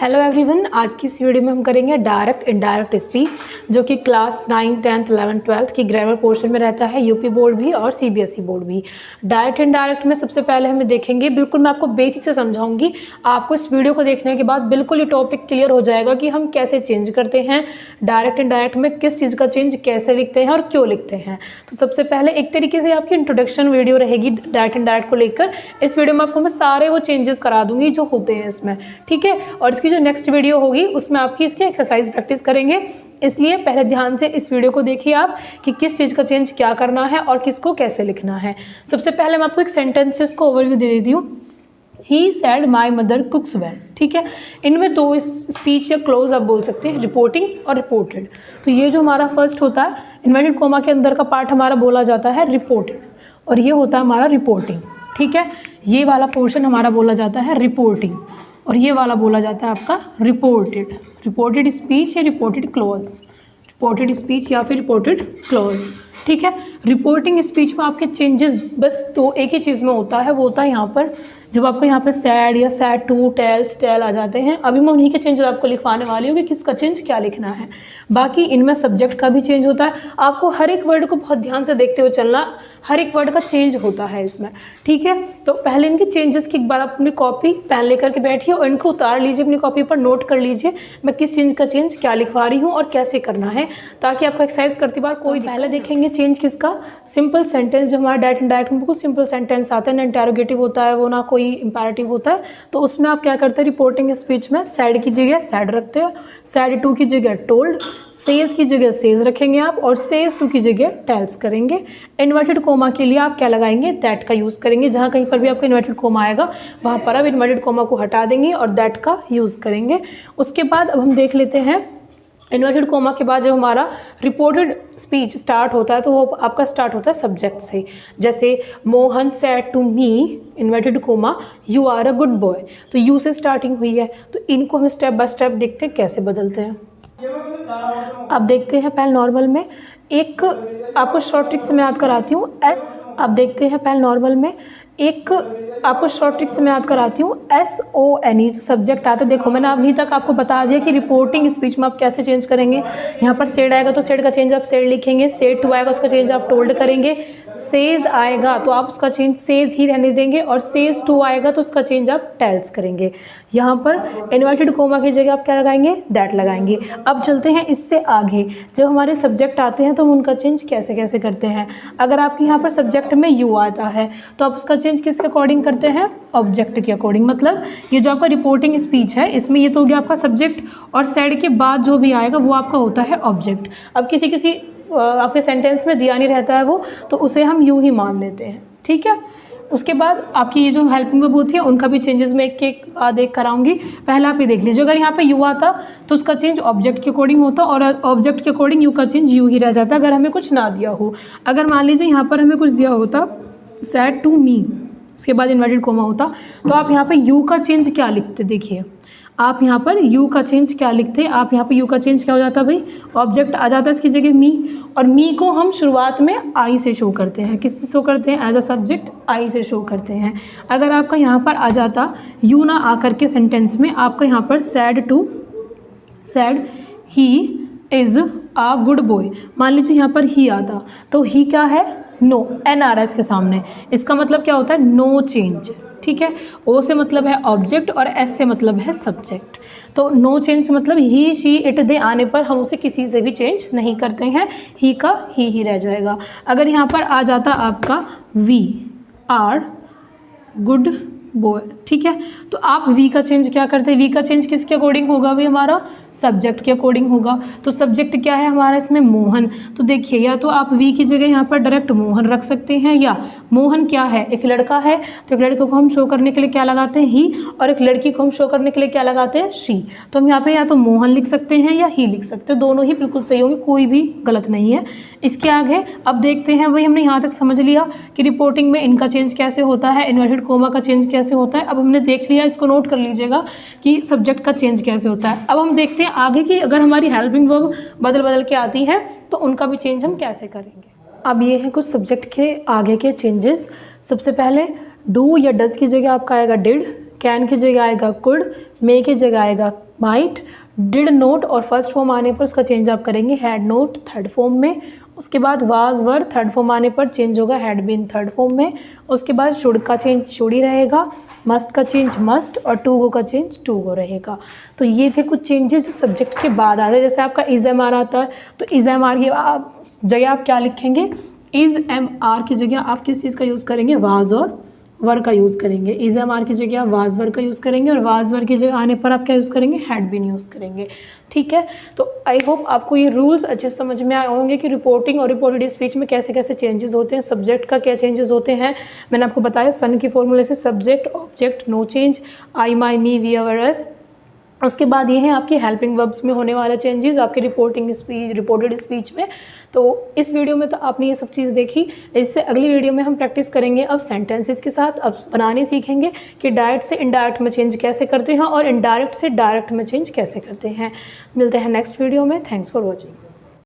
Hello everyone, आज की इस वीडियो में हम करेंगे डायरेक्ट इनडायरेक्ट स्पीच, जो कि क्लास 9, 10th, 11th, 12th की ग्रामर पोर्शन में रहता है, यूपी बोर्ड भी और सीबीएसई बोर्ड भी। डायरेक्ट इनडायरेक्ट में सबसे पहले हम देखेंगे, बिल्कुल मैं आपको बेसिक से समझाऊंगी। आपको इस वीडियो को देखने के बाद बिल्कुल ये टॉपिक क्लियर हो जाएगा कि हम कैसे चेंज करते हैं, डायरेक्ट इनडायरेक्ट में किस चीज़ का चेंज कैसे लिखते हैं और क्यों लिखते हैं। तो सबसे पहले एक तरीके से आपकी इंट्रोडक्शन वीडियो रहेगी डायरेक्ट इनडायरेक्ट को लेकर। इस वीडियो में आपको मैं सारे वो चेंजेस करा दूंगी जो होते हैं इसमें, ठीक है। और इसकी जो नेक्स्ट वीडियो होगी उसमें आपकी इसकी एक्सरसाइज प्रैक्टिस करेंगे, इसलिए पहले ध्यान से इस वीडियो को देखिए आप कि किस चीज़ का चेंज क्या करना है और किसको कैसे लिखना है। सबसे पहले मैं आपको एक सेंटेंसेस को ओवरव्यू दे देती हूँ। He said my mother cooks well, ठीक है। इनमें दो स्पीच या क्लोज आप बोल सकते हैं, रिपोर्टिंग और रिपोर्टेड। तो ये जो हमारा फर्स्ट होता है, इन्वर्टेड कोमा के अंदर का पार्ट हमारा बोला जाता है रिपोर्टेड, और ये होता है हमारा रिपोर्टिंग, ठीक है। ये वाला पोर्शन हमारा बोला जाता है रिपोर्टिंग, और ये वाला बोला जाता है आपका रिपोर्टेड। रिपोर्टेड स्पीच या रिपोर्टेड क्लोज, रिपोर्टेड स्पीच या फिर रिपोर्टेड क्लोज, ठीक है। रिपोर्टिंग स्पीच में आपके चेंजेस बस तो एक ही चीज़ में होता है, वो होता है यहाँ पर जब आपको यहाँ पे सैड या सैड टू, टेल्स, टेल आ जाते हैं। अभी मैं उन्हीं के चेंजेस आपको लिखवाने वाली हूँ कि किसका चेंज क्या लिखना है। बाकी इनमें सब्जेक्ट का भी चेंज होता है। आपको हर एक वर्ड को बहुत ध्यान से देखते हुए चलना, हर एक वर्ड का चेंज होता है इसमें, ठीक है। तो पहले इनके चेंजेस की एक बार आप अपनी कॉपी पेन लेकर के बैठिए और इनको उतार लीजिए, अपनी कॉपी पर नोट कर लीजिए मैं किस चेंज का चेंज क्या लिखवा रही हूँ और कैसे करना है, ताकि आपको एक्सरसाइज करती बार कोई पहले देखेंगे चेंज किसका। सिंपल सेंटेंस जो हमारा डायरेक्ट इनडायरेक्ट में बिल्कुल सिंपल सेंटेंस आता है, ना इंटेरोगेटिव होता है वो, ना कोई इंपेरेटिव होता है। तो उसमें आप क्या करते हैं, रिपोर्टिंग स्पीच में सैड की जगह सैड रखते हैं, सैड टू की जगह टोल्ड, सेज की जगह सेज रखेंगे आप, और सेज टू की जगह टेल्स करेंगे। इन्वर्टेड कोमा के लिए आप क्या लगाएंगे, दैट का यूज़ करेंगे। जहाँ कहीं पर भी आपका इन्वर्टेड कोमा आएगा वहाँ पर आप इन्वर्टेड कोमा को हटा देंगे और दैट का यूज़ करेंगे। उसके बाद अब हम देख लेते हैं, इन्वर्टेड कोमा के बाद जब हमारा रिपोर्टेड स्पीच स्टार्ट होता है तो वो आपका स्टार्ट होता है सब्जेक्ट से। जैसे Mohan said to me inverted comma you are a good boy, तो यू से स्टार्टिंग हुई है। तो इनको हम स्टेप बाय स्टेप देखते हैं कैसे बदलते हैं। अब देखते हैं पहले नॉर्मल में, एक आपको शॉर्ट ट्रिक से मैं याद कराती हूँ। अब देखते हैं पहले नॉर्मल में, एक आपको शॉर्ट ट्रिक से मैं याद कराती हूँ, SONE जो सब्जेक्ट आता है। देखो मैंने अभी तक आपको बता दिया कि रिपोर्टिंग स्पीच में आप कैसे चेंज करेंगे। यहाँ पर सेड आएगा तो सेड का चेंज आप सेड लिखेंगे, सेड टू आएगा उसका चेंज आप टोल्ड करेंगे, सेज आएगा तो आप उसका चेंज सेज ही रहने देंगे, और सेज टू आएगा तो उसका चेंज आप टेल्स करेंगे। यहाँ पर इन्वर्टेड कोमा की जगह आप क्या लगाएंगे, दैट लगाएंगे। अब चलते हैं इससे आगे, जब हमारे सब्जेक्ट आते हैं तो हम उनका चेंज कैसे कैसे करते हैं। अगर आपके यहाँ पर सब्जेक्ट में यू आता है तो आप उसका चेंज किसके अकॉर्डिंग करते हैं, ऑब्जेक्ट के अकॉर्डिंग। मतलब ये जो आपका रिपोर्टिंग स्पीच है इसमें ये तो हो गया आपका सब्जेक्ट, और सैड के बाद जो भी आएगा वो आपका होता है ऑब्जेक्ट। अब किसी किसी आपके सेंटेंस में दिया नहीं रहता है वो, तो उसे हम यूँ ही मान लेते हैं, ठीक है। उसके बाद आपकी ये जो हेल्पिंग वर्ब होती है उनका भी चेंजेस मैं एक देख कराऊंगी। पहला आप ये देख लीजिए, अगर यहाँ पे यू आता तो उसका चेंज ऑब्जेक्ट के अकॉर्डिंग होता, और ऑब्जेक्ट के अकॉर्डिंग यू का चेंज यू ही रह जाता अगर हमें कुछ ना दिया हो। अगर मान लीजिए यहाँ पर हमें कुछ दिया होता सैड टू मी, उसके बाद इन्वर्टेड कोमा होता, तो आप यहाँ पे यू का चेंज क्या लिखते, देखिए आप यहाँ पर यू का चेंज क्या लिखते, आप यहाँ पे यू का चेंज क्या हो जाता भाई, ऑब्जेक्ट आ जाता है इसकी जगह मी, और मी को हम शुरुआत में आई से शो करते हैं। किससे शो करते हैं, एज अ सब्जेक्ट आई से शो करते हैं। अगर आपका यहाँ पर आ जाता यू ना आकर के सेंटेंस में, आपका यहाँ पर said to said he is a good boy, मान लीजिए यहाँ पर ही आता तो ही क्या है, नो, एन आ रहा है इसके सामने, इसका मतलब क्या होता है, नो चेंज, ठीक है। ओ से मतलब है ऑब्जेक्ट और एस से मतलब है सब्जेक्ट। तो नो चेंज मतलब ही, शी, इट, दे आने पर हम उसे किसी से भी चेंज नहीं करते हैं, ही का ही रह जाएगा। अगर यहाँ पर आ जाता आपका वी आर गुड बॉय, ठीक है, तो आप वी का चेंज क्या करते हैं, वी का चेंज किसके अकॉर्डिंग होगा भाई, हमारा सब्जेक्ट के अकॉर्डिंग होगा। तो सब्जेक्ट क्या है हमारा इसमें, मोहन। तो देखिए या तो आप वी की जगह यहाँ पर डायरेक्ट मोहन रख सकते हैं, या मोहन क्या है, एक लड़का है तो एक लड़के को हम शो करने के लिए क्या लगाते हैं, ही, और एक लड़की को हम शो करने के लिए क्या लगाते हैं, शी। तो हम यहाँ पे या तो मोहन लिख सकते हैं या ही लिख सकते हैं, दोनों ही बिल्कुल सही होंगे, कोई भी गलत नहीं है। इसके आगे अब देखते हैं, वही हमने यहाँ तक समझ लिया कि रिपोर्टिंग में इनका चेंज कैसे होता है, इन्वर्टेड कोमा का चेंज कैसे होता है। अब हमने देख लिया, इसको नोट कर लीजिएगा कि सब्जेक्ट का चेंज कैसे होता है। अब हम देखते हैं आगे की, अगर हमारी हेल्पिंग वर्ब बदल बदल के आती है तो उनका भी चेंज हम कैसे करेंगे। अब ये है कुछ सब्जेक्ट के आगे के चेंजेस। सबसे पहले डू या डज की जगह आपका आएगा डिड, कैन की जगह आएगा कुड, मे की जगह आएगा माइट, डिड नोट और फर्स्ट फॉर्म आने पर उसका चेंज आप करेंगे हैड नोट थर्ड फॉर्म में। उसके बाद वाज वर थर्ड फॉर्म आने पर चेंज होगा हैड बीन थर्ड फॉर्म में। उसके बाद शुड का चेंज शुड ही रहेगा, मस्ट का चेंज मस्ट और टू गो का चेंज टू गो रहेगा। तो ये थे कुछ चेंजेस जो सब्जेक्ट के बाद आते हैं। जैसे आपका इज एम आर आता है तो इज एम आर की जगह आप क्या लिखेंगे, इज एम आर की जगह आप किस चीज़ का यूज़ करेंगे, वाज और वर का यूज़ करेंगे। इज एम आर की जगह वाज वर का यूज़ करेंगे और वाज वर की जगह आने पर आप क्या यूज़ करेंगे, हैड बीन यूज़ करेंगे। ठीक है, तो आई होप आपको ये रूल्स अच्छे समझ में आए होंगे कि रिपोर्टिंग और रिपोर्टेड स्पीच में कैसे कैसे चेंजेस होते हैं, सब्जेक्ट का क्या चेंजेस होते हैं। मैंने आपको बताया सन की फॉर्मूले से subject object no change, I my me we our us. उसके बाद ये है आपकी हेल्पिंग वर्ब्स में होने वाले चेंजेस आपके रिपोर्टेड स्पीच में। तो इस वीडियो में तो आपने ये सब चीज़ देखी। इससे अगली वीडियो में हम प्रैक्टिस करेंगे अब सेंटेंसेस के साथ। अब बनाने सीखेंगे कि डायरेक्ट से इनडायरेक्ट में चेंज कैसे करते हैं और इनडायरेक्ट से डायरेक्ट में चेंज कैसे करते हैं। मिलते हैं नेक्स्ट वीडियो में। Thanks for watching.